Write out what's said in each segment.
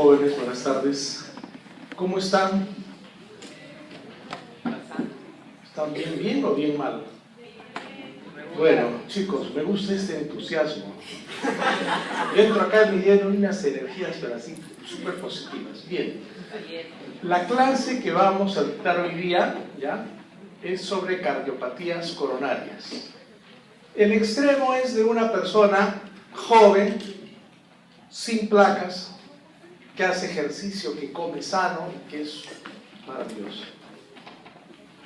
jóvenes, buenas tardes. ¿Cómo están? ¿Están bien o bien mal? Bueno, chicos, me gusta este entusiasmo. Entro acá y me dieron unas energías, pero así, súper positivas. Bien. La clase que vamos a dictar hoy día, ¿ya?, es sobre cardiopatías coronarias. El extremo es de una persona joven, sin placas, que hace ejercicio, que come sano y que es maravilloso.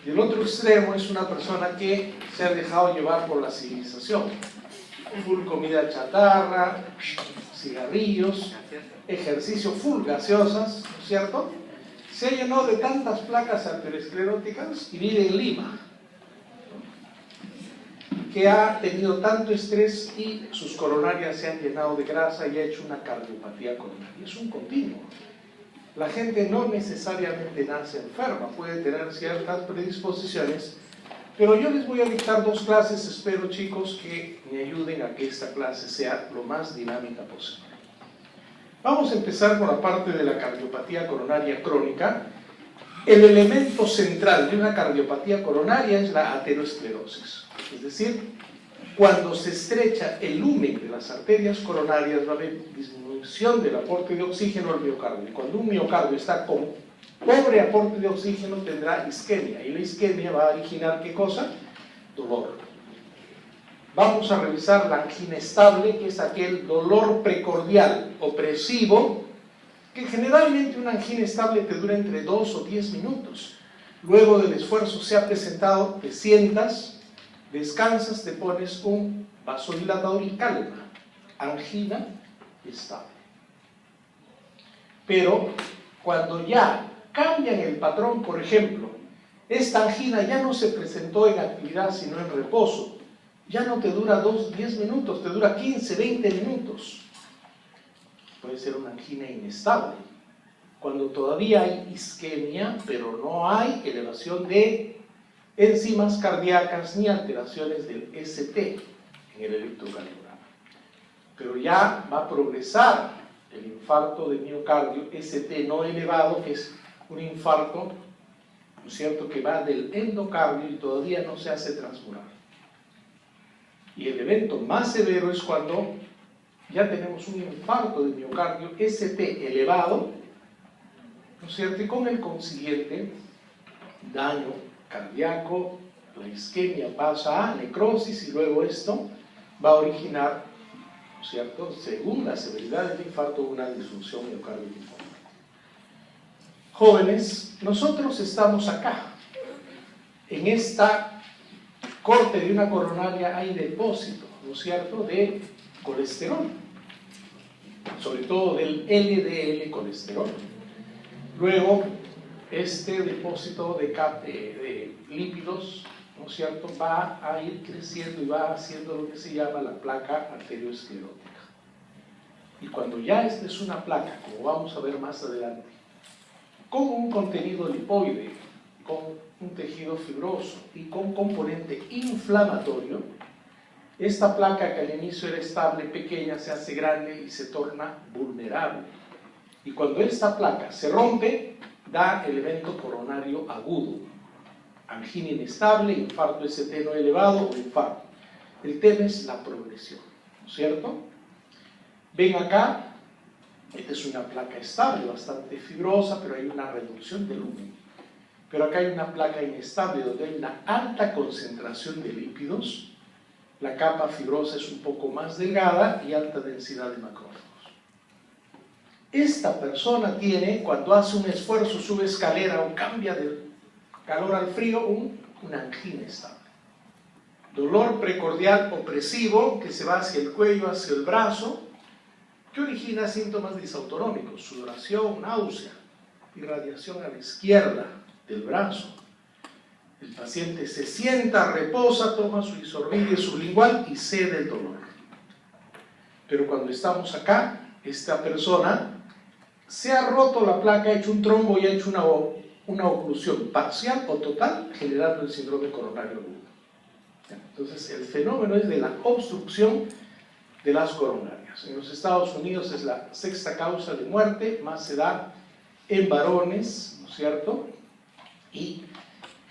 Y el otro extremo es una persona que se ha dejado llevar por la civilización. Full comida chatarra, cigarrillos, ejercicio full gaseosas, ¿no es cierto? Se ha llenado de tantas placas arterioscleróticas y vive en Lima, que ha tenido tanto estrés y sus coronarias se han llenado de grasa y ha hecho una cardiopatía coronaria. Es un continuo. La gente no necesariamente nace enferma, puede tener ciertas predisposiciones, pero yo les voy a dictar dos clases, espero, chicos, que me ayuden a que esta clase sea lo más dinámica posible. Vamos a empezar por la parte de la cardiopatía coronaria crónica. El elemento central de una cardiopatía coronaria es la aterosclerosis. Es decir, cuando se estrecha el lumen de las arterias coronarias va a haber disminución del aporte de oxígeno al miocardio. Cuando un miocardio está con pobre aporte de oxígeno tendrá isquemia, y la isquemia va a originar ¿qué cosa? Dolor. Vamos a revisar la angina estable, que es aquel dolor precordial opresivo, que generalmente una angina estable te dura entre 2 o 10 minutos. Luego del esfuerzo se ha presentado, te sientas, descansas, te pones un vasodilatador y calma. Angina estable. Pero cuando ya cambian el patrón, por ejemplo, esta angina ya no se presentó en actividad sino en reposo, ya no te dura 10 minutos, te dura 15, 20 minutos. Puede ser una angina inestable. Cuando todavía hay isquemia, pero no hay elevación de enzimas cardíacas ni alteraciones del ST en el electrocardiograma. Pero ya va a progresar el infarto de miocardio, ST no elevado, que es un infarto, ¿no es cierto?, que va del endocardio y todavía no se hace transmurar. Y el evento más severo es cuando ya tenemos un infarto de miocardio, ST elevado, ¿no es cierto?, y con el consiguiente daño cardíaco, la isquemia pasa a necrosis y luego esto va a originar, ¿no es cierto?, según la severidad del infarto, una disfunción miocárdica. Jóvenes, nosotros estamos acá. En esta corte de una coronaria hay depósito, ¿no es cierto?, de colesterol, sobre todo del LDL colesterol. Luego, este depósito de lípidos, ¿no es cierto?, va a ir creciendo y va haciendo lo que se llama la placa arteriosclerótica. Y cuando ya esta es una placa, como vamos a ver más adelante, con un contenido lipoide, con un tejido fibroso y con componente inflamatorio, esta placa que al inicio era estable, pequeña, se hace grande y se torna vulnerable. Y cuando esta placa se rompe, da el evento coronario agudo. Angina inestable, infarto ST no elevado o infarto. El tema es la progresión, ¿no es cierto? Ven acá, esta es una placa estable, bastante fibrosa, pero hay una reducción de lumen. Pero acá hay una placa inestable donde hay una alta concentración de lípidos. La capa fibrosa es un poco más delgada y alta densidad de macrófagos. Esta persona tiene, cuando hace un esfuerzo, sube escalera o cambia del calor al frío, una angina estable. Dolor precordial opresivo que se va hacia el cuello, hacia el brazo, que origina síntomas disautonómicos, sudoración, náusea, irradiación a la izquierda del brazo. El paciente se sienta, reposa, toma su isorbide sublingual y cede el dolor. Pero cuando estamos acá, esta persona se ha roto la placa, ha hecho un trombo y ha hecho una oclusión parcial o total, generando el síndrome coronario agudo. Entonces, el fenómeno es de la obstrucción de las coronarias. cardíacas. En los Estados Unidos es la sexta causa de muerte, más se da en varones, ¿no es cierto? Y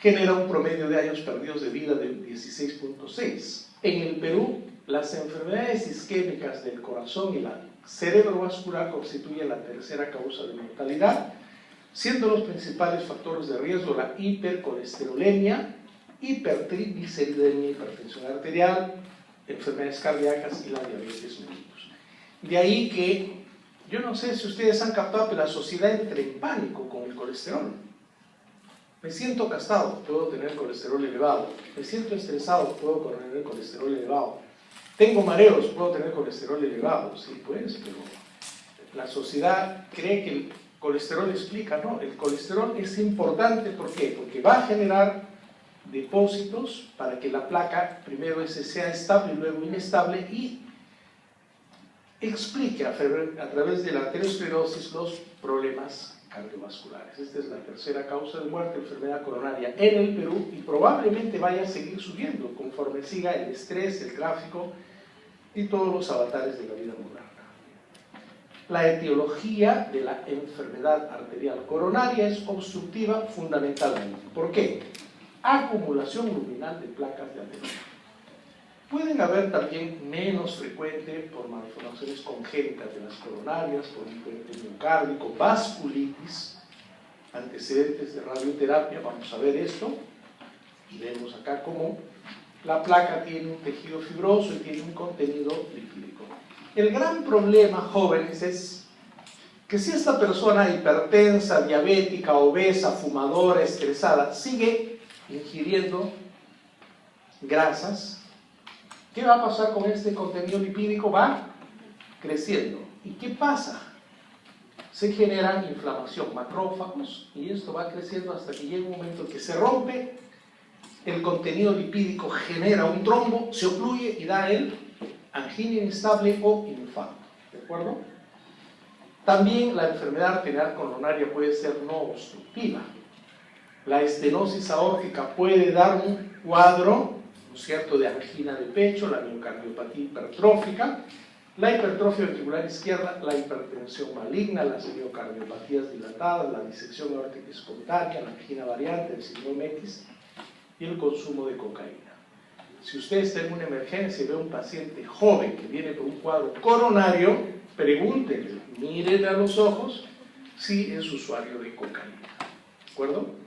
genera un promedio de años perdidos de vida del 16.6. En el Perú, las enfermedades isquémicas del corazón y la cerebrovascular constituyen la tercera causa de mortalidad, siendo los principales factores de riesgo la hipercolesterolemia, hipertrigliceridemia, hipertensión arterial, enfermedades cardíacas y la diabetes mellitus. De ahí que, yo no sé si ustedes han captado, pero la sociedad entra en pánico con el colesterol. Me siento cansado, puedo tener colesterol elevado. Me siento estresado, puedo tener colesterol elevado. Tengo mareos, puedo tener colesterol elevado. Sí, pues, pero la sociedad cree que el colesterol explica, no, el colesterol es importante, ¿por qué? Porque va a generar depósitos para que la placa primero sea estable y luego inestable y explique a través de la aterosclerosis los problemas cardiovasculares. Esta es la tercera causa de muerte, enfermedad coronaria en el Perú, y probablemente vaya a seguir subiendo conforme siga el estrés, el tráfico y todos los avatares de la vida moderna. La etiología de la enfermedad arterial coronaria es obstructiva fundamentalmente. ¿Por qué? Acumulación luminal de placas de ateroma. Pueden haber también menos frecuente por malformaciones congénitas de las coronarias, por un puente miocárdico, vasculitis, antecedentes de radioterapia. Vamos a ver esto y vemos acá cómo la placa tiene un tejido fibroso y tiene un contenido lipídico. El gran problema, jóvenes, es que si esta persona hipertensa, diabética, obesa, fumadora, estresada, sigue ingiriendo grasas, ¿qué va a pasar con este contenido lipídico? Va creciendo. ¿Y qué pasa? Se generan inflamación, macrófagos, y esto va creciendo hasta que llega un momento que se rompe, el contenido lipídico genera un trombo, se ocluye y da el angina inestable o infarto. ¿De acuerdo? También la enfermedad arterial coronaria puede ser no obstructiva. La estenosis aórtica puede dar un cuadro, ¿no es cierto?, de angina de pecho, la miocardiopatía hipertrófica, la hipertrofia ventricular izquierda, la hipertensión maligna, las miocardiopatías dilatadas, la disección aórtica espontánea, la angina variante, el síndrome X y el consumo de cocaína. Si usted está en una emergencia y ve a un paciente joven que viene por un cuadro coronario, pregúntenle, mírenle a los ojos si es usuario de cocaína. ¿De acuerdo?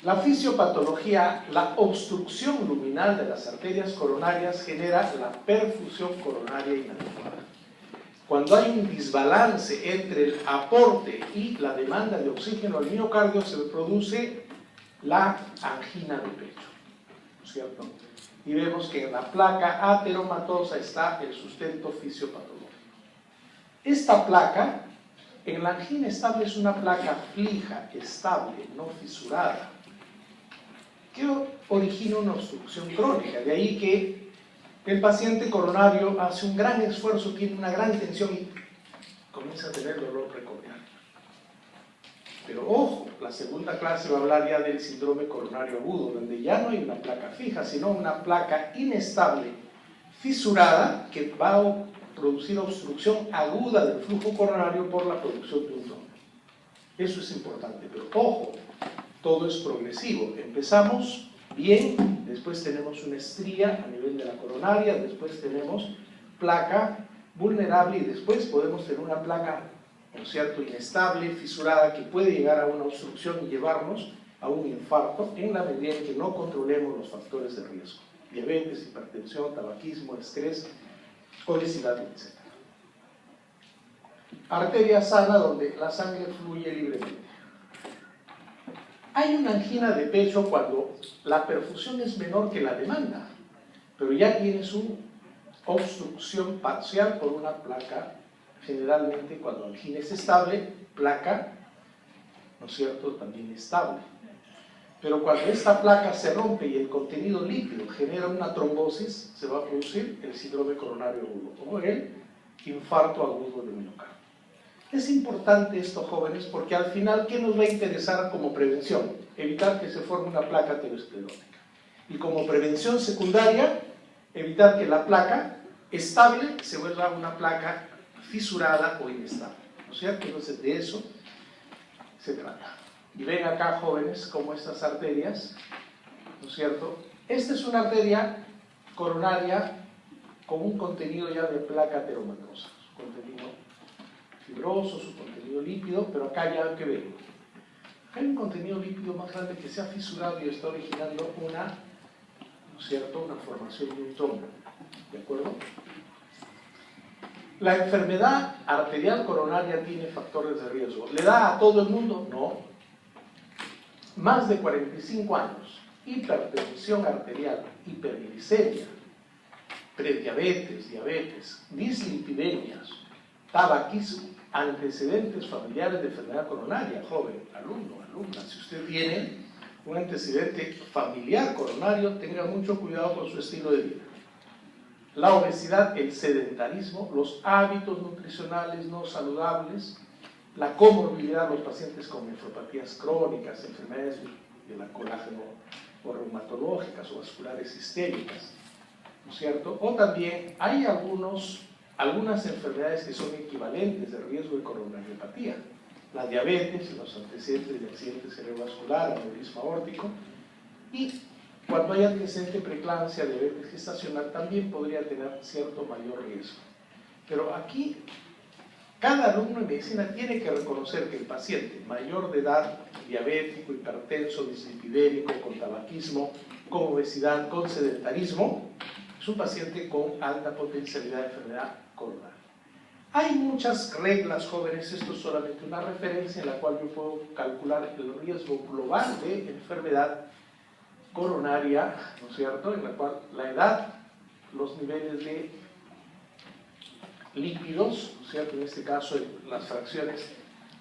La fisiopatología, la obstrucción luminal de las arterias coronarias genera la perfusión coronaria inadecuada. Cuando hay un desbalance entre el aporte y la demanda de oxígeno al miocardio, se produce la angina de pecho, ¿no es cierto? Y vemos que en la placa ateromatosa está el sustento fisiopatológico. Esta placa, en la angina estable, es una placa fija, estable, no fisurada, que origina una obstrucción crónica. De ahí que el paciente coronario hace un gran esfuerzo, tiene una gran tensión y comienza a tener dolor precordial. Pero ojo, la segunda clase va a hablar ya del síndrome coronario agudo, donde ya no hay una placa fija, sino una placa inestable, fisurada, que va a producir obstrucción aguda del flujo coronario por la producción de un trombo. Eso es importante, pero ojo, todo es progresivo. Empezamos bien, después tenemos una estría a nivel de la coronaria, después tenemos placa vulnerable y después podemos tener una placa, ¿no es cierto?, inestable, fisurada, que puede llegar a una obstrucción y llevarnos a un infarto en la medida en que no controlemos los factores de riesgo: diabetes, hipertensión, tabaquismo, estrés, obesidad, etc. Arteria sana, donde la sangre fluye libremente. Hay una angina de pecho cuando la perfusión es menor que la demanda, pero ya tiene su obstrucción parcial por una placa. Generalmente, cuando la angina es estable, placa, ¿no es cierto?, también estable. Pero cuando esta placa se rompe y el contenido líquido genera una trombosis, se va a producir el síndrome coronario agudo o el infarto agudo de miocardio. Es importante esto, jóvenes, porque al final, ¿qué nos va a interesar como prevención? Evitar que se forme una placa aterosclerótica. Y como prevención secundaria, evitar que la placa estable se vuelva una placa fisurada o inestable, ¿no es cierto? Entonces de eso se trata. Y ven acá, jóvenes, como estas arterias, ¿no es cierto? Esta es una arteria coronaria con un contenido ya de placa ateromatosa, su contenido fibroso, su contenido lípido, pero acá ya que ven, acá hay un contenido lípido más grande que se ha fisurado y está originando una, ¿no es cierto?, una formación de un trombo, ¿de acuerdo? ¿La enfermedad arterial coronaria tiene factores de riesgo? ¿Le da a todo el mundo? No. Más de 45 años, hipertensión arterial, hiperglicemia, prediabetes, diabetes, dislipidemias, tabaquismo, antecedentes familiares de enfermedad coronaria, joven, alumno, alumna. Si usted tiene un antecedente familiar coronario, tenga mucho cuidado con su estilo de vida. La obesidad, el sedentarismo, los hábitos nutricionales no saludables, la comorbilidad de los pacientes con nefropatías crónicas, enfermedades de la colágeno o reumatológicas o vasculares sistémicas, ¿no es cierto? O también hay algunas enfermedades que son equivalentes de riesgo de coronariopatía, la diabetes, los antecedentes de accidente cerebrovascular, aneurisma aórtico, y cuando hay antecedente de preeclampsia, diabetes gestacional, también podría tener cierto mayor riesgo. Pero aquí, cada alumno en medicina tiene que reconocer que el paciente mayor de edad, diabético, hipertenso, dislipidémico, con tabaquismo, con obesidad, con sedentarismo, es un paciente con alta potencialidad de enfermedad coronaria. Hay muchas reglas, jóvenes, esto es solamente una referencia en la cual yo puedo calcular el riesgo global de enfermedad coronaria, ¿no es cierto?, en la cual la edad, los niveles de lípidos, ¿no es cierto?, en este caso las fracciones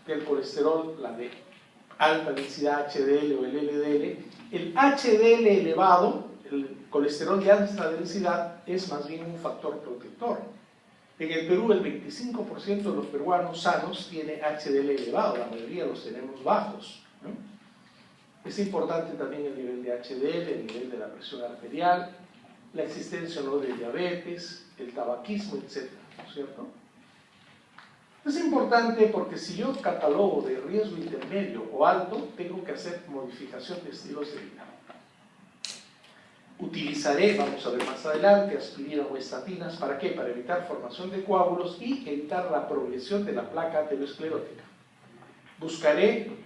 del colesterol, la de alta densidad HDL o el LDL, el HDL elevado, el colesterol de alta densidad, es más bien un factor protector. En el Perú el 25% de los peruanos sanos tiene HDL elevado, la mayoría los tenemos bajos, ¿no? Es importante también el nivel de HDL, el nivel de la presión arterial, la existencia o no de diabetes, el tabaquismo, etc., ¿no es cierto? Es importante porque si yo catalogo de riesgo intermedio o alto, tengo que hacer modificación de estilos de vida. Utilizaré, vamos a ver más adelante, aspirina o estatinas. ¿Para qué? Para evitar formación de coágulos y evitar la progresión de la placa aterosclerótica. Buscaré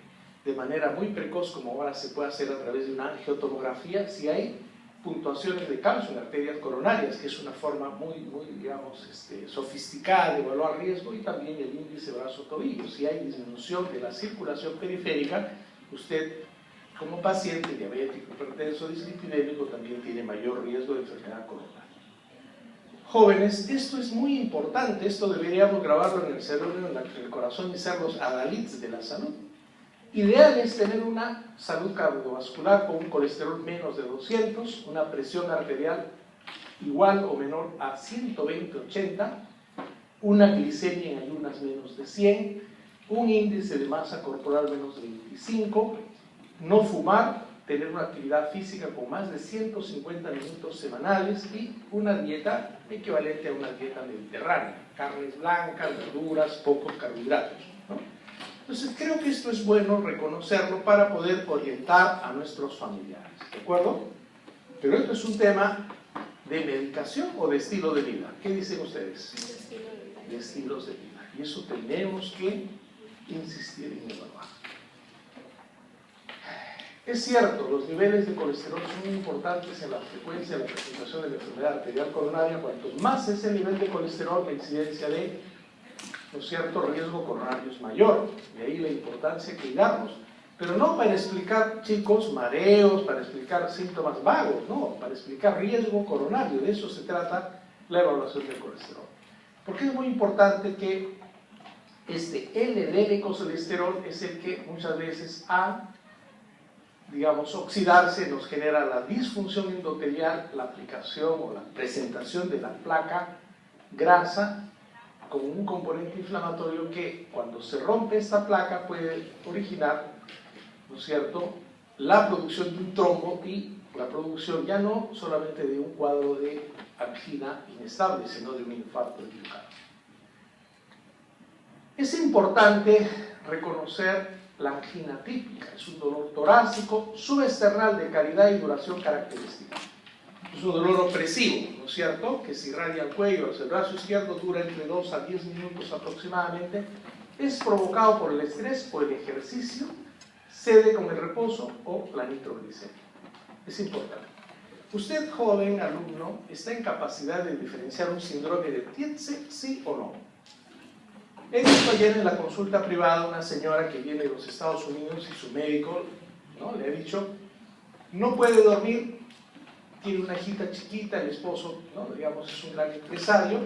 de manera muy precoz, como ahora se puede hacer a través de una angiotomografía, si hay puntuaciones de calcio en arterias coronarias, que es una forma muy digamos, sofisticada de evaluar riesgo, y también el índice brazo-tobillo. Si hay disminución de la circulación periférica, usted, como paciente diabético, hipertenso, dislipidémico, también tiene mayor riesgo de enfermedad coronaria. Jóvenes, esto es muy importante, esto deberíamos grabarlo en el cerebro, en el corazón, y ser los adalits de la salud. Ideal es tener una salud cardiovascular con un colesterol menos de 200, una presión arterial igual o menor a 120/80, una glicemia en ayunas menos de 100, un índice de masa corporal menos de 25, no fumar, tener una actividad física con más de 150 minutos semanales y una dieta equivalente a una dieta mediterránea, carnes blancas, verduras, pocos carbohidratos, ¿no? Entonces creo que esto es bueno reconocerlo para poder orientar a nuestros familiares, ¿de acuerdo? Pero esto es un tema de medicación o de estilo de vida. ¿Qué dicen ustedes? De estilos de vida. Y eso tenemos que insistir en evaluar. Es cierto, los niveles de colesterol son muy importantes en la frecuencia de la presentación de la enfermedad arterial coronaria. Cuanto más es el nivel de colesterol, la incidencia de, ¿no es cierto?, riesgo coronario es mayor. De ahí la importancia de cuidarnos. Pero no para explicar, chicos, mareos, para explicar síntomas vagos, no, para explicar riesgo coronario. De eso se trata la evaluación del colesterol. Porque es muy importante que este LDL colesterol es el que muchas veces digamos, oxidarse nos genera la disfunción endotelial, la aplicación o la presentación de la placa grasa con un componente inflamatorio que cuando se rompe esta placa puede originar, ¿no es cierto?, la producción de un trombo y la producción ya no solamente de un cuadro de angina inestable, sino de un infarto de miocardio. Es importante reconocer la angina típica. Es un dolor torácico subesternal de calidad y duración característica. Es un dolor opresivo, ¿no es cierto?, que se irradia al cuello, hacia el brazo izquierdo, dura entre 2 a 10 minutos aproximadamente, es provocado por el estrés o el ejercicio, cede con el reposo o la nitroglicemia. Es importante. Usted, joven alumno, está en capacidad de diferenciar un síndrome de Tietze, sí o no. He visto ayer en la consulta privada una señora que viene de los Estados Unidos y su médico, ¿no?, le ha dicho, no puede dormir, tiene una hijita chiquita, el esposo, ¿no?, digamos, es un gran empresario,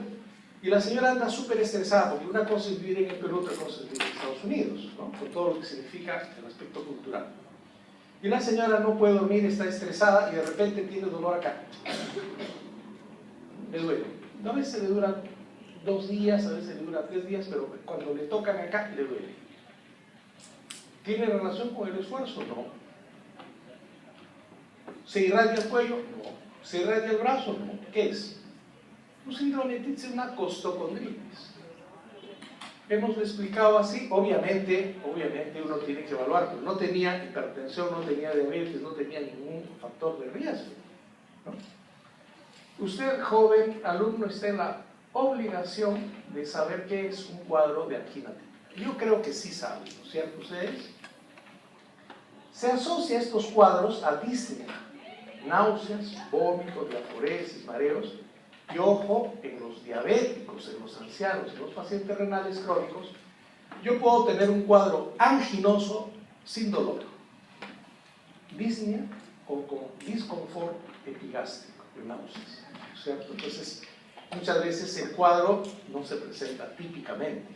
y la señora anda súper estresada, porque una cosa es vivir en el Perú, otra cosa es vivir en Estados Unidos, ¿no?, con todo lo que significa el aspecto cultural. Y la señora no puede dormir, está estresada y de repente tiene dolor acá. Le duele. A veces le dura 2 días, a veces le dura 3 días, pero cuando le tocan acá, le duele. ¿Tiene relación con el esfuerzo? No. ¿Se irradia el cuello? No. ¿Se irradia el brazo? No. ¿Qué es? Un síndrome de Tietze, una costocondritis. Hemos explicado así, obviamente uno tiene que evaluar, pero no tenía hipertensión, no tenía diabetes, no tenía ningún factor de riesgo, ¿no? Usted, joven alumno, está en la obligación de saber qué es un cuadro de angina típica. Yo creo que sí saben, ¿no es cierto ustedes? Se asocia estos cuadros a disnea, náuseas, vómitos, diaforesis, mareos, y ojo, en los diabéticos, en los ancianos, en los pacientes renales crónicos, yo puedo tener un cuadro anginoso sin dolor, disnea o con disconfort epigástrico, de náuseas, ¿cierto? Entonces, muchas veces el cuadro no se presenta típicamente,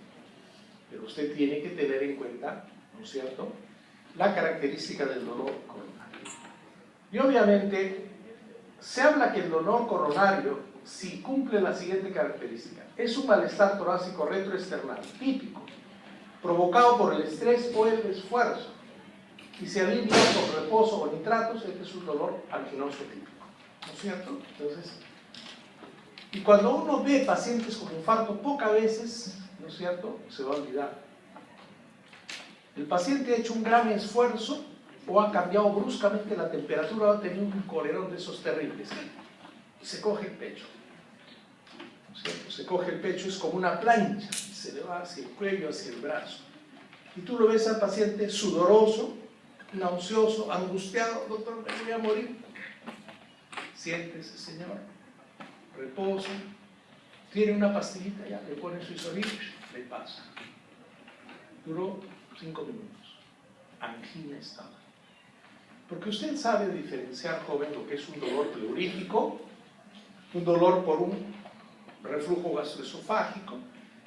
pero usted tiene que tener en cuenta, ¿no es cierto?, la característica del dolor coronario. Y obviamente, se habla que el dolor coronario, si cumple la siguiente característica, es un malestar torácico retroesternal típico, provocado por el estrés o el esfuerzo, y se alivia con reposo o nitratos. Este es un dolor anginoso típico, ¿no es cierto? Entonces, y cuando uno ve pacientes con infarto, pocas veces, ¿no es cierto?, se va a olvidar. El paciente ha hecho un gran esfuerzo o ha cambiado bruscamente la temperatura, o ha tenido un colerón de esos terribles, y se coge el pecho, ¿no es cierto? Se coge el pecho, es como una plancha, y se le va hacia el cuello, hacia el brazo, y tú lo ves al paciente sudoroso, nauseoso, angustiado. Doctor, me voy a morir. Siéntese, señor, reposo, tiene una pastillita, ya le pone su isolín, le pasa. Duró 5 minutos, angina estable. Porque usted sabe diferenciar, joven, lo que es un dolor pleurítico, un dolor por un reflujo gastroesofágico,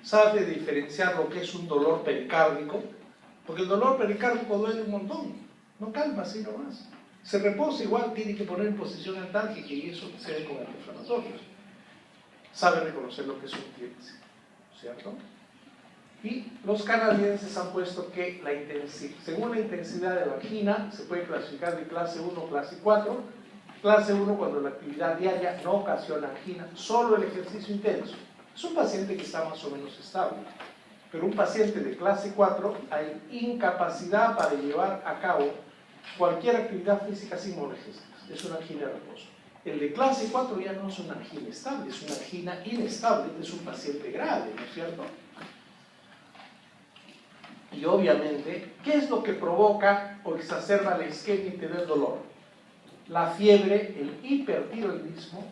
sabe diferenciar lo que es un dolor pericárdico, porque el dolor pericárdico duele un montón, no calma así nomás. Se reposa igual, tiene que poner en posición antálgica, y eso se ve con antiinflamatorios. Sabe reconocer lo que es un Tietze, ¿cierto? Y los canadienses han puesto que según la intensidad de la angina se puede clasificar de clase 1 o clase 4. Clase 1 cuando la actividad diaria no ocasiona angina, solo el ejercicio intenso. Es un paciente que está más o menos estable. Pero un paciente de clase 4 hay incapacidad para llevar a cabo cualquier actividad física sin molestias. Es una angina de reposo. El de clase 4 ya no es una angina estable, es una angina inestable, es un paciente grave, ¿no es cierto? Y obviamente, ¿qué es lo que provoca o exacerba la isquemia y tener dolor? La fiebre, el hipertiroidismo,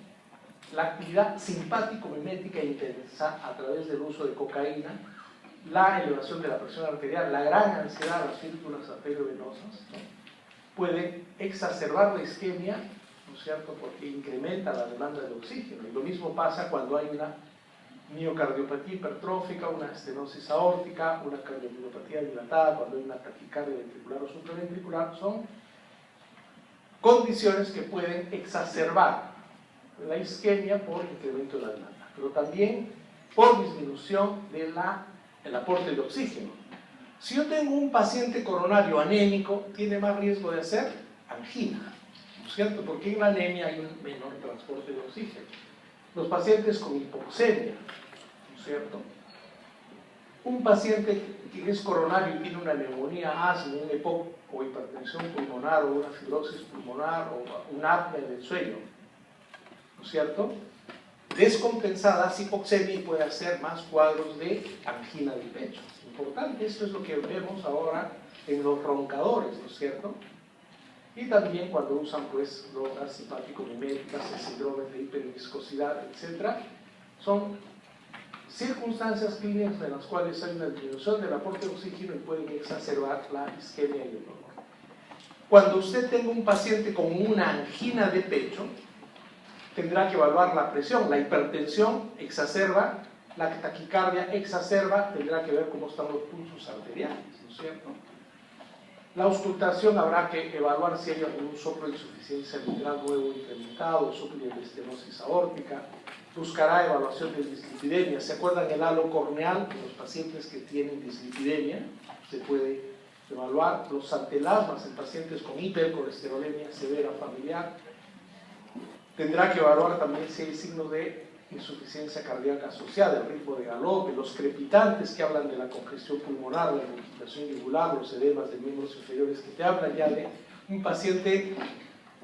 la actividad simpático-mimética intensa a través del uso de cocaína, la elevación de la presión arterial, la gran ansiedad, las fístulas arteriovenosas, ¿no?, pueden exacerbar la isquemia, ¿no es cierto?, porque incrementa la demanda de oxígeno. Y lo mismo pasa cuando hay una miocardiopatía hipertrófica, una estenosis aórtica, una cardiomiopatía dilatada, cuando hay una taquicardia ventricular o supraventricular. Son condiciones que pueden exacerbar la isquemia por incremento de la demanda, pero también por disminución del aporte de oxígeno. Si yo tengo un paciente coronario anémico, tiene más riesgo de hacer angina. ¿no es cierto? Porque en la anemia hay un menor transporte de oxígeno. Los pacientes con hipoxemia, ¿no es cierto? Un paciente que es coronario y tiene una neumonía, asma, un EPOC o hipertensión pulmonar o una fibrosis pulmonar o una apnea del sueño, ¿no es cierto? Descompensada, hipoxemia y puede hacer más cuadros de angina del pecho. Importante, esto es lo que vemos ahora en los roncadores, ¿no es cierto? Y también cuando usan pues drogas simpático-miméticas, síndromes de hiperviscosidad, etc. Son circunstancias clínicas en las cuales hay una disminución del aporte de oxígeno y pueden exacerbar la isquemia y el dolor. Cuando usted tenga un paciente con una angina de pecho, tendrá que evaluar la presión. La hipertensión exacerba, la taquicardia exacerba, tendrá que ver cómo están los pulsos arteriales, ¿no es cierto? La auscultación habrá que evaluar si hay algún soplo de insuficiencia mitral nuevo incrementado, soplo de estenosis aórtica. Buscará evaluación de dislipidemia. ¿Se acuerdan el halo corneal? En los pacientes que tienen dislipidemia se puede evaluar. Los antelasmas en pacientes con hipercolesterolemia severa familiar. Tendrá que evaluar también si hay signos de insuficiencia cardíaca asociada, el ritmo de galope, los crepitantes que hablan de la congestión pulmonar, la regurgitación yugular, los edemas de miembros inferiores que te hablan ya de un paciente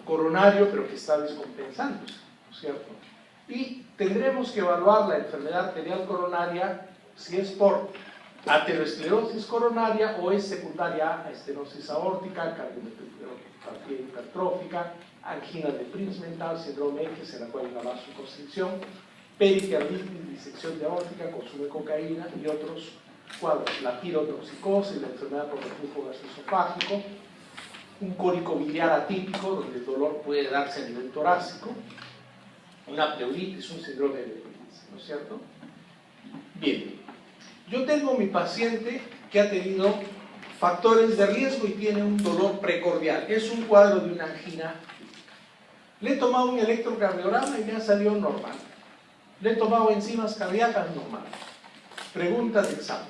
coronario pero que está descompensándose, ¿no es cierto? Y tendremos que evaluar la enfermedad arterial coronaria si es por aterosclerosis coronaria o es secundaria a estenosis aórtica, cardiopatía hipertrófica, angina de Prince mental, síndrome X en la cual hay una vasoconstricción, pericarditis, disección de aórtica, consumo de cocaína y otros cuadros. La pirotoxicosis, la enfermedad por reflujo gastroesofágico, un cólico biliar atípico donde el dolor puede darse a nivel torácico, una pleuritis, un síndrome de pleuritis, ¿no es cierto? Bien, yo tengo mi paciente que ha tenido factores de riesgo y tiene un dolor precordial, es un cuadro de una angina. Le he tomado un electrocardiograma y me ha salido normal. Le he tomado enzimas cardíacas normal. Pregunta de examen.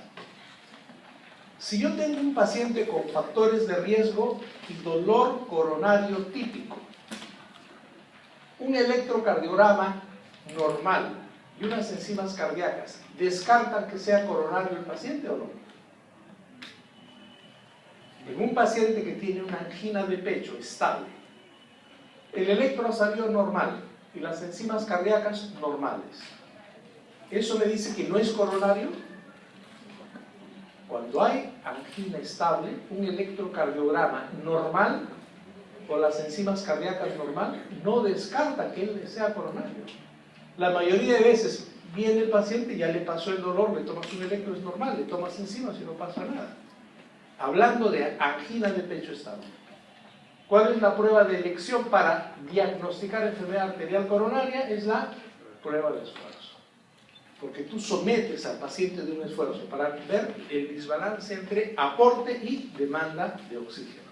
Si yo tengo un paciente con factores de riesgo y dolor coronario típico, un electrocardiograma normal y unas enzimas cardíacas, ¿descartan que sea coronario el paciente o no? En un paciente que tiene una angina de pecho estable, el electro ha salido normal y las enzimas cardíacas normales. ¿Eso me dice que no es coronario? Cuando hay angina estable, un electrocardiograma normal o las enzimas cardíacas normal no descarta que él sea coronario. La mayoría de veces viene el paciente, ya le pasó el dolor, le tomas un electro, es normal, le tomas enzimas y no pasa nada. Hablando de angina de pecho estable. ¿Cuál es la prueba de elección para diagnosticar enfermedad arterial coronaria? Es la prueba de esfuerzo. Porque tú sometes al paciente de un esfuerzo para ver el desbalance entre aporte y demanda de oxígeno.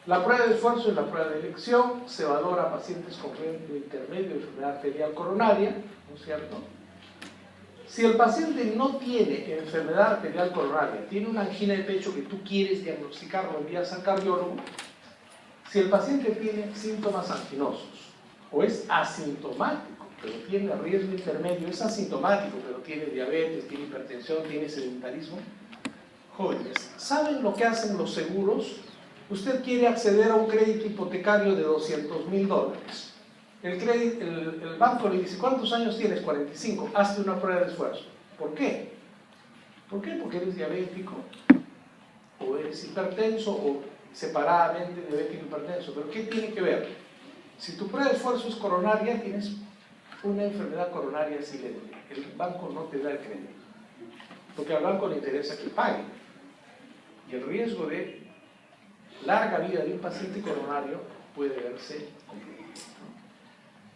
La prueba de esfuerzo es la prueba de elección, se valora a pacientes con riesgo intermedio de enfermedad arterial coronaria, ¿no es cierto? Si el paciente no tiene enfermedad arterial coronaria, tiene una angina de pecho que tú quieres diagnosticar, lo envías al cardiólogo. Si el paciente tiene síntomas anginosos o es asintomático, pero tiene riesgo intermedio, es asintomático, pero tiene diabetes, tiene hipertensión, tiene sedentarismo, jóvenes, ¿saben lo que hacen los seguros? Usted quiere acceder a un crédito hipotecario de $200,000. El banco le dice, ¿cuántos años tienes? 45, hazte una prueba de esfuerzo. ¿Por qué? ¿Por qué? Porque eres diabético, o eres hipertenso, o separadamente diabético y hipertenso. ¿Pero qué tiene que ver? Si tu prueba de esfuerzo es coronaria, tienes una enfermedad coronaria silente. El banco no te da el crédito, porque al banco le interesa que pague. Y el riesgo de larga vida de un paciente coronario puede verse complicado.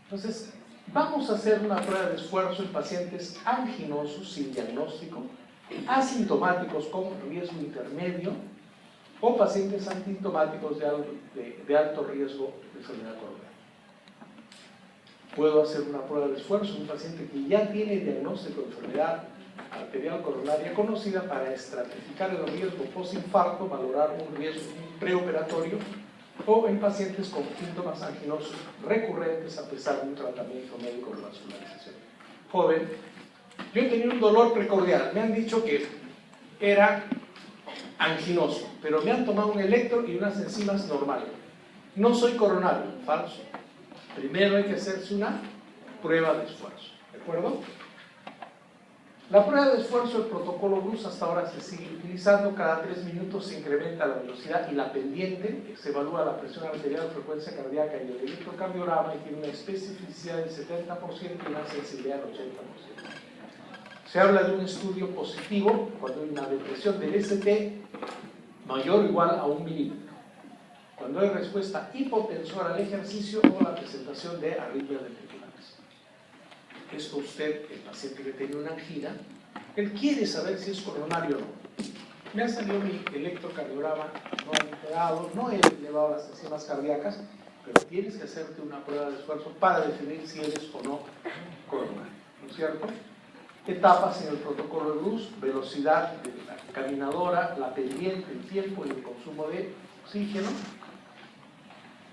Entonces, vamos a hacer una prueba de esfuerzo en pacientes anginosos sin diagnóstico, asintomáticos con riesgo intermedio o pacientes asintomáticos de alto riesgo de enfermedad coronaria. Puedo hacer una prueba de esfuerzo en un paciente que ya tiene diagnóstico de enfermedad arterial coronaria conocida para estratificar el riesgo postinfarto, valorar un riesgo preoperatorio o en pacientes con síntomas anginosos recurrentes a pesar de un tratamiento médico de vascularización. Joven, yo he tenido un dolor precordial, me han dicho que era anginoso, pero me han tomado un electro y unas enzimas normales. No soy coronario, falso. Primero hay que hacerse una prueba de esfuerzo, ¿de acuerdo? La prueba de esfuerzo, el protocolo BRUS hasta ahora se sigue utilizando. Cada 3 minutos se incrementa la velocidad y la pendiente, se evalúa la presión arterial, frecuencia cardíaca y el electrocardiograma, y tiene una especificidad del 70% y una sensibilidad del 80%. Se habla de un estudio positivo cuando hay una depresión del ST mayor o igual a 1 milímetro, cuando hay respuesta hipotensora al ejercicio o la presentación de arritmias ventriculares. Esto usted, el paciente que tiene una angina, él quiere saber si es coronario o no. Me ha salido mi electrocardiograma no alterado, no he elevado las enzimas cardíacas, pero tienes que hacerte una prueba de esfuerzo para definir si eres o no coronario, ¿no es cierto? Etapas en el protocolo de BRUS: velocidad de la caminadora, la pendiente, el tiempo y el consumo de oxígeno.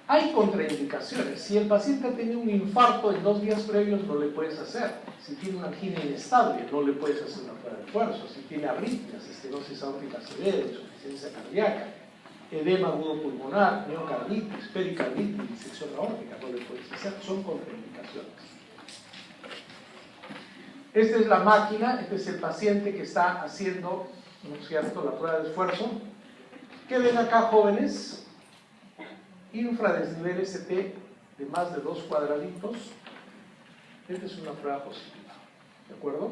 Hay contraindicaciones. Si el paciente ha tenido un infarto en 2 días previos, no le puedes hacer. Si tiene una angina inestable, no le puedes hacer una prueba de esfuerzo. Si tiene arritmias, estenosis aórtica severa, insuficiencia cardíaca, edema agudo pulmonar, miocarditis, pericarditis, disección aórtica, no le puedes hacer. Son contraindicaciones. Esta es la máquina, este es el paciente que está haciendo, ¿no es cierto?, la prueba de esfuerzo. ¿Qué ven acá, jóvenes? Infradesnivel ST de más de 2 cuadraditos. Esta es una prueba positiva, ¿de acuerdo?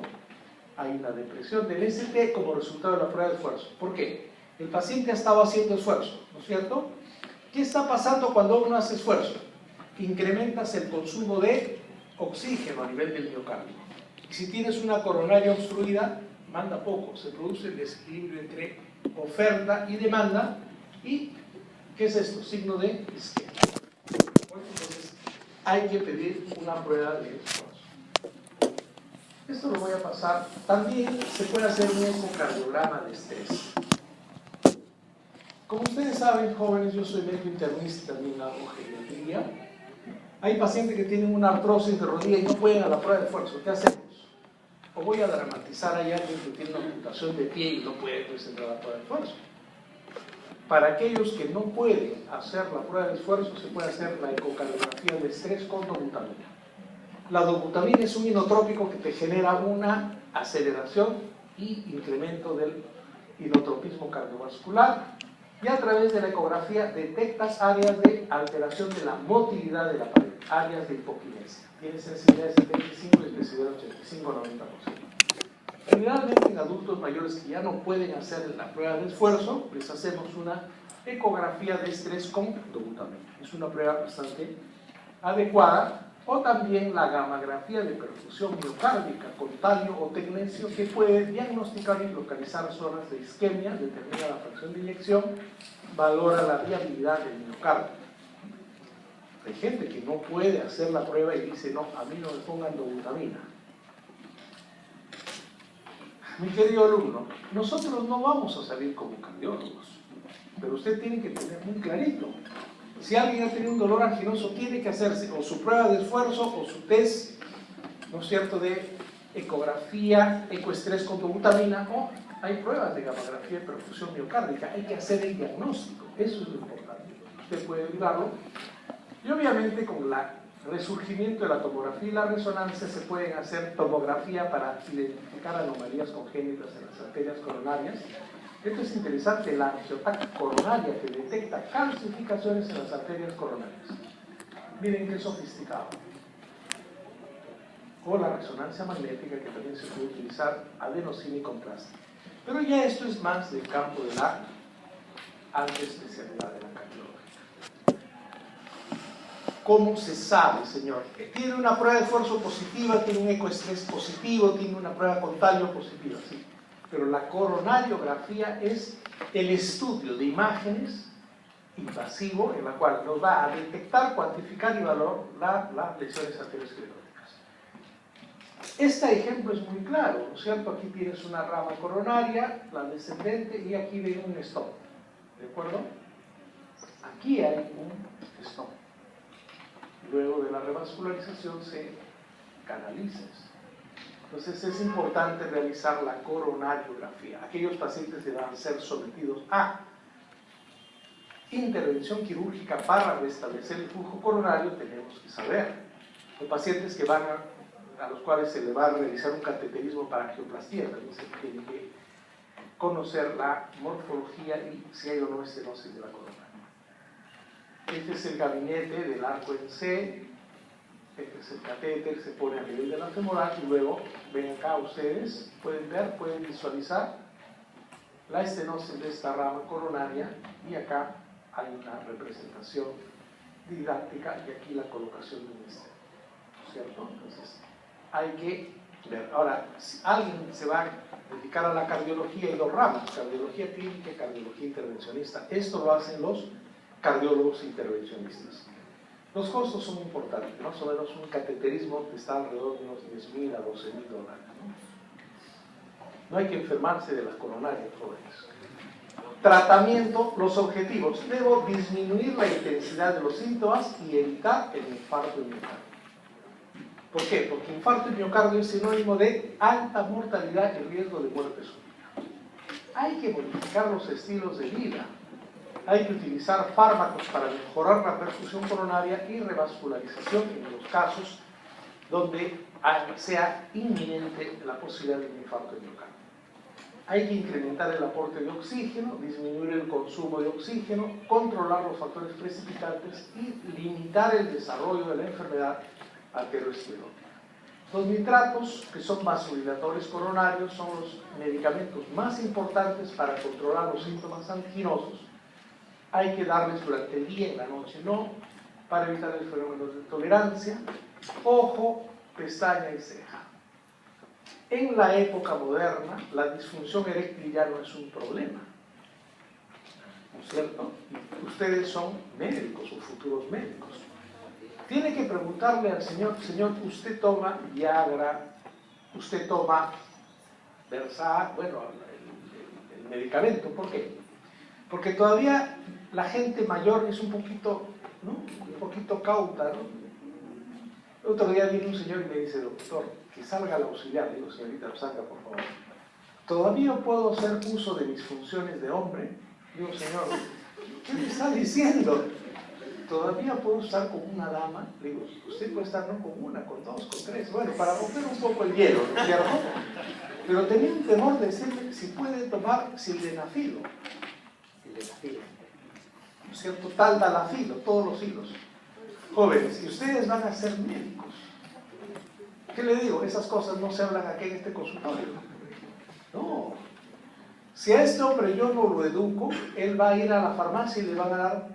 Hay una depresión del ST como resultado de la prueba de esfuerzo. ¿Por qué? El paciente ha estado haciendo esfuerzo, ¿no es cierto? ¿Qué está pasando cuando uno hace esfuerzo? Incrementas el consumo de oxígeno a nivel del miocardio. Y si tienes una coronaria obstruida, manda poco, se produce el desequilibrio entre oferta y demanda. ¿Y qué es esto? Signo de isquemia. Entonces, hay que pedir una prueba de esfuerzo. Esto lo voy a pasar. También se puede hacer un ecocardiograma de estrés. Como ustedes saben, jóvenes, yo soy médico internista y también hago geriatría. Hay pacientes que tienen una artrosis de rodilla y no pueden a la prueba de esfuerzo. ¿Qué hacemos? O voy a dramatizar a alguien que tiene una amputación de pie y no puede presentar la prueba de esfuerzo. Para aquellos que no pueden hacer la prueba de esfuerzo, se puede hacer la ecocardiografía de estrés con dobutamina. La dobutamina es un inotrópico que te genera una aceleración y incremento del inotropismo cardiovascular, y a través de la ecografía detectas áreas de alteración de la motilidad de la pared, áreas de hipoquinesia. Tiene sensibilidad de 75 y especificidad de 85-90%. Generalmente en adultos mayores que ya no pueden hacer la prueba de esfuerzo, les hacemos una ecografía de estrés con dobutamina. Es una prueba bastante adecuada. O también la gammagrafía de perfusión miocárdica con talio o tecnecio, que puede diagnosticar y localizar zonas de isquemia, determina la fracción de inyección, valora la viabilidad del miocardio. Hay gente que no puede hacer la prueba y dice, no, a mí no me pongan dobutamina. Mi querido alumno, nosotros no vamos a salir como cardiólogos, pero usted tiene que tener muy clarito. Si alguien ha tenido un dolor anginoso, tiene que hacerse o su prueba de esfuerzo o su test, ¿no es cierto?, de ecografía, ecoestrés con dobutamina, o hay pruebas de gammagrafía de perfusión miocárdica. Hay que hacer el diagnóstico, eso es lo importante. Usted puede ayudarlo. Y obviamente con el resurgimiento de la tomografía y la resonancia se pueden hacer tomografía para identificar anomalías congénitas en las arterias coronarias. Esto es interesante, la angiotaca coronaria, que detecta calcificaciones en las arterias coronarias. Miren qué sofisticado. O la resonancia magnética, que también se puede utilizar adenosina y contraste. Pero ya esto es más del campo de la alta especialidad de la cardiología. ¿Cómo se sabe, señor? Tiene una prueba de esfuerzo positiva, tiene un ecoestrés positivo, tiene una prueba con talio positiva, sí. Pero la coronariografía es el estudio de imágenes invasivo en la cual nos va a detectar, cuantificar y valorar las lesiones arterioscleróticas. Este ejemplo es muy claro, ¿no es cierto? Aquí tienes una rama coronaria, la descendente, y aquí ven un stop, ¿de acuerdo? Aquí hay un stop. Luego de la revascularización se canaliza esto. Entonces es importante realizar la coronariografía. Aquellos pacientes deberán ser sometidos a intervención quirúrgica para restablecer el flujo coronario. Tenemos que saber. Los pacientes que van a los cuales se le va a realizar un cateterismo para angioplastía, también se tiene que conocer la morfología y si hay o no estenosis de la coronaria. Este es el gabinete del arco en C. Este es el catéter, se pone a nivel de la femoral y luego, ven acá ustedes, pueden ver, pueden visualizar la estenosis de esta rama coronaria y acá hay una representación didáctica y aquí la colocación de un esteno, ¿cierto? Entonces, hay que ver. Ahora, si alguien se va a dedicar a la cardiología, hay dos ramas, cardiología clínica y cardiología intervencionista. Esto lo hacen los cardiólogos intervencionistas. Los costos son importantes, más o menos un cateterismo está alrededor de unos 10.000 a 12.000 dólares. No hay que enfermarse de las coronarias, jóvenes. Tratamiento, los objetivos. Debo disminuir la intensidad de los síntomas y evitar el infarto de miocardio. ¿Por qué? Porque infarto de miocardio es sinónimo de alta mortalidad y riesgo de muerte súbita. Hay que modificar los estilos de vida. Hay que utilizar fármacos para mejorar la perfusión coronaria y revascularización en los casos donde sea inminente la posibilidad de un infarto de miocardio. Hay que incrementar el aporte de oxígeno, disminuir el consumo de oxígeno, controlar los factores precipitantes y limitar el desarrollo de la enfermedad arteriosclerótica. Los nitratos, que son vasodilatores coronarios, son los medicamentos más importantes para controlar los síntomas anginosos. Hay que darles durante el día y la noche, no para evitar el fenómeno de tolerancia, ojo, pestaña y ceja. En la época moderna, la disfunción eréctil ya no es un problema, ¿no es cierto? Ustedes son médicos o futuros médicos. Tiene que preguntarle al señor, ¿usted toma Viagra? ¿Usted toma Versad? Bueno, el medicamento, ¿por qué? Porque todavía la gente mayor es un poquito, ¿no? Un poquito cauta, ¿no? El otro día viene un señor y me dice, doctor, que salga el auxiliar. Le digo, señorita, salga, por favor. ¿Todavía puedo hacer uso de mis funciones de hombre? Digo, señor, ¿qué me está diciendo? ¿Todavía puedo estar con una dama? Le digo, usted puede estar no con una, con dos, con tres. Bueno, para romper un poco el hielo, ¿no es cierto? Pero tenía un temor de decirle si puede tomar sildenafilo. Sildenafilo. ¿No es cierto? Taldalafilo, todos los hilos. Jóvenes, y ustedes van a ser médicos. ¿Qué le digo? Esas cosas no se hablan aquí en este consultorio. No. Si a este hombre yo no lo educo, él va a ir a la farmacia y le van a dar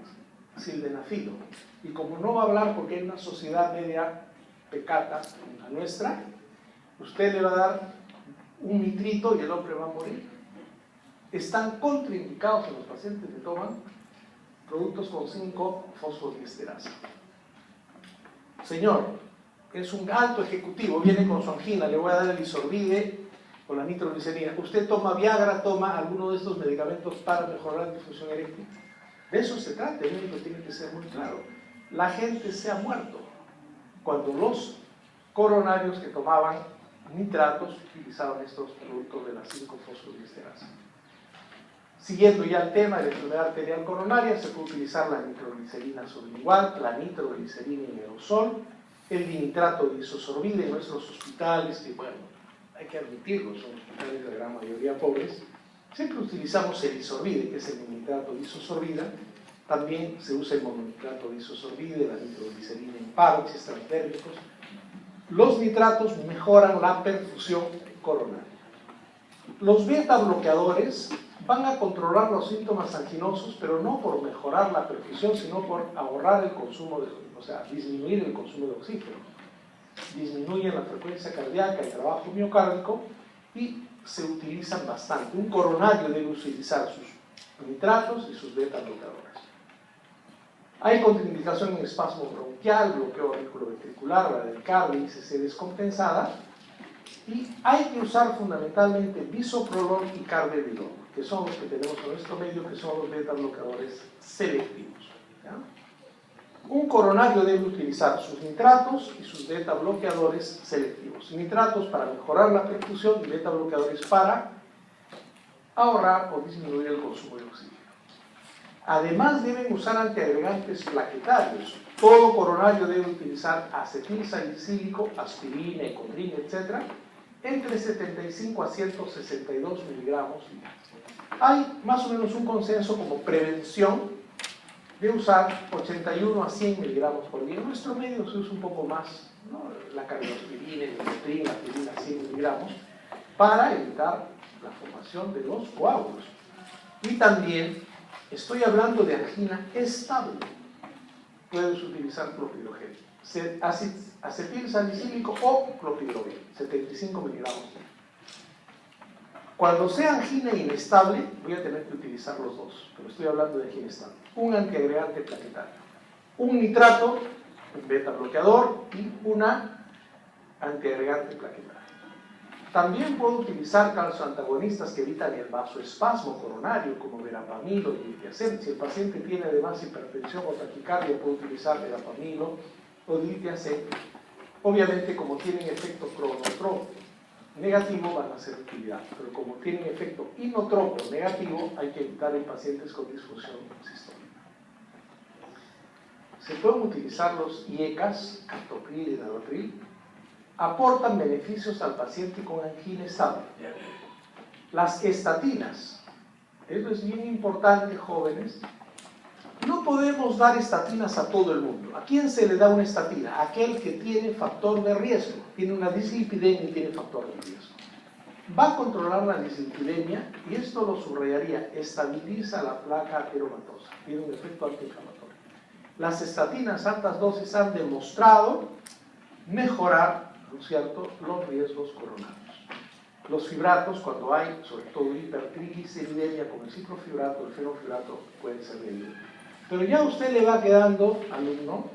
sildenafilo. Y como no va a hablar porque hay una sociedad media pecata, la nuestra, usted le va a dar un nitrito y el hombre va a morir. Están contraindicados en los pacientes que toman productos con 5-fosfodiesterasa. Señor, es un alto ejecutivo, viene con su angina, le voy a dar el isorbide o la nitroglicerina. ¿Usted toma Viagra, toma alguno de estos medicamentos para mejorar la difusión eréctil? De eso se trata, el médico tiene que ser muy claro. La gente se ha muerto cuando los coronarios que tomaban nitratos utilizaban estos productos de la 5-fosfodiesterasa. Siguiendo ya el tema de la enfermedad arterial coronaria, se puede utilizar la nitroglicerina sublingual, la nitroglicerina en aerosol, el dinitrato de isosorbida en nuestros hospitales, que bueno, hay que admitirlo, son hospitales de la gran mayoría pobres. Siempre utilizamos el isorbide, que es el dinitrato de isosorbida. También se usa el mononitrato de isosorbide, la nitroglicerina en paroxis transdérmicos. Los nitratos mejoran la perfusión coronaria. Los beta bloqueadores van a controlar los síntomas anginosos, pero no por mejorar la perfusión, sino por ahorrar el consumo, o sea, disminuir el consumo de oxígeno. Disminuyen la frecuencia cardíaca, el trabajo miocárdico y se utilizan bastante. Un coronario debe utilizar sus nitratos y sus beta bloqueadores. Hay contraindicación en espasmo bronquial, bloqueo auriculoventricular, bradicardia, ICC descompensada. Y hay que usar fundamentalmente bisoprolol y carvedilol, que son los que tenemos en nuestro medio, que son los beta bloqueadores selectivos. ¿ya? Un coronario debe utilizar sus nitratos y sus beta bloqueadores selectivos. Nitratos para mejorar la perfusión y beta bloqueadores para ahorrar o disminuir el consumo de oxígeno. Además deben usar antiagregantes plaquetarios. Todo coronario debe utilizar acetil salicílico, aspirina, ecodrin, etc. entre 75 a 162 miligramos. Hay más o menos un consenso como prevención de usar 81 a 100 miligramos por día. En nuestro medio se usa un poco más, ¿no? La carbioaspirina, el ecodrin, la aspirina 100 miligramos para evitar la formación de los coágulos. Y también estoy hablando de angina estable. Puedes utilizar clopidogrel, acetil salicílico o clopidogrel, 75 miligramos. Cuando sea angina inestable, voy a tener que utilizar los dos, pero estoy hablando de angina estable. Un antiagregante plaquetario, un nitrato, un beta bloqueador y una antiagregante plaquetario. También puedo utilizar calcioantagonistas que evitan el vasoespasmo coronario, como verapamil o diltiazem. Si el paciente tiene además hipertensión o taquicardia, puedo utilizar verapamil o diltiazem. Obviamente, como tienen efecto cronotropo negativo, van a ser de utilidad, pero como tienen efecto inotropo negativo, hay que evitar en pacientes con disfunción sistólica. Se pueden utilizar los IECAs, captopril y dalotril. Aportan beneficios al paciente con angina estable. Las estatinas, esto es bien importante, jóvenes. No podemos dar estatinas a todo el mundo. ¿A quién se le da una estatina? Aquel que tiene factor de riesgo, tiene una dislipidemia y tiene factor de riesgo. Va a controlar la dislipidemia y esto lo subrayaría, estabiliza la placa ateromatosa, tiene un efecto antiinflamatorio. Las estatinas altas dosis han demostrado mejorar, ¿no es cierto?, los riesgos coronarios. Los fibratos, cuando hay, sobre todo hipertrigliceridemia, como el ciclofibrato, el fenofibrato, pueden ser medidos. Pero ya a usted le va quedando, alumno,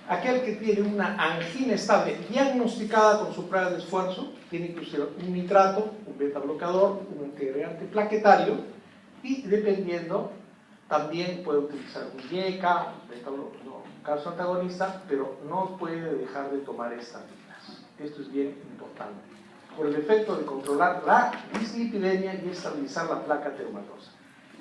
aquel que tiene una angina estable diagnosticada con su prueba de esfuerzo, tiene que usar un nitrato, un beta bloqueador, un antiagregante plaquetario, y dependiendo, también puede utilizar un IECA, un calcioantagonista, pero no puede dejar de tomar estatinas. Esto es bien importante, por el efecto de controlar la dislipidemia y estabilizar la placa ateromatosa.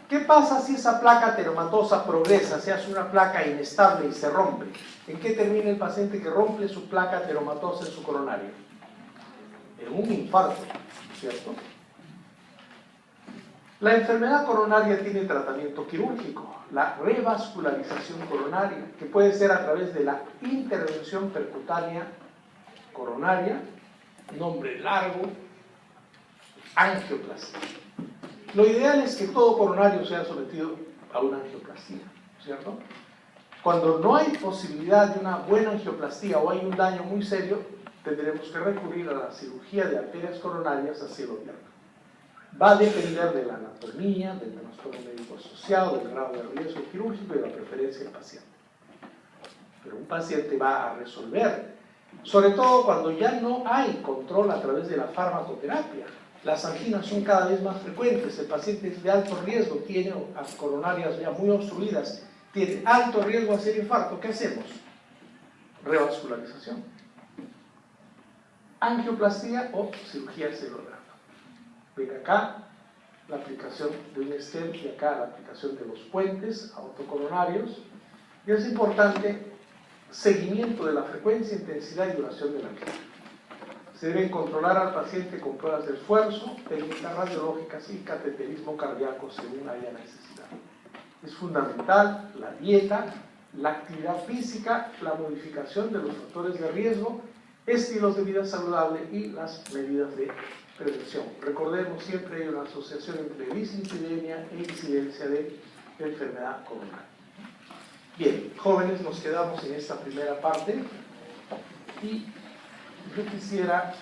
¿Qué pasa si esa placa ateromatosa progresa, se hace una placa inestable y se rompe? ¿En qué termina el paciente que rompe su placa ateromatosa en su coronario? En un infarto, ¿cierto? La enfermedad coronaria tiene tratamiento quirúrgico, la revascularización coronaria, que puede ser a través de la intervención percutánea coronaria, nombre largo, angioplastia. Lo ideal es que todo coronario sea sometido a una angioplastia, ¿cierto? Cuando no hay posibilidad de una buena angioplastia o hay un daño muy serio, tendremos que recurrir a la cirugía de arterias coronarias a cielo abierto. Va a depender de la anatomía, del trastorno médico asociado, del grado de riesgo quirúrgico y de la preferencia del paciente. Pero un paciente va a resolver, sobre todo cuando ya no hay control a través de la farmacoterapia. Las anginas son cada vez más frecuentes, el paciente es de alto riesgo, tiene las coronarias ya muy obstruidas, tiene alto riesgo de hacer infarto. ¿Qué hacemos? Revascularización, angioplastia o cirugía celular. Ven acá la aplicación de un stent y acá la aplicación de los puentes autocoronarios. Y es importante seguimiento de la frecuencia, intensidad y duración de la angina. Se deben controlar al paciente con pruebas de esfuerzo, técnicas radiológicas y cateterismo cardíaco según haya necesidad. Es fundamental la dieta, la actividad física, la modificación de los factores de riesgo, estilos de vida saludable y las medidas de prevención. Recordemos, siempre hay una asociación entre dislipidemia e incidencia de enfermedad coronaria. Bien, jóvenes, nos quedamos en esta primera parte y yo quisiera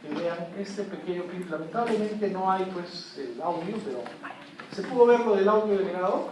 que vean este pequeño clip. Lamentablemente no hay pues el audio, pero ¿se pudo ver lo del audio del generador?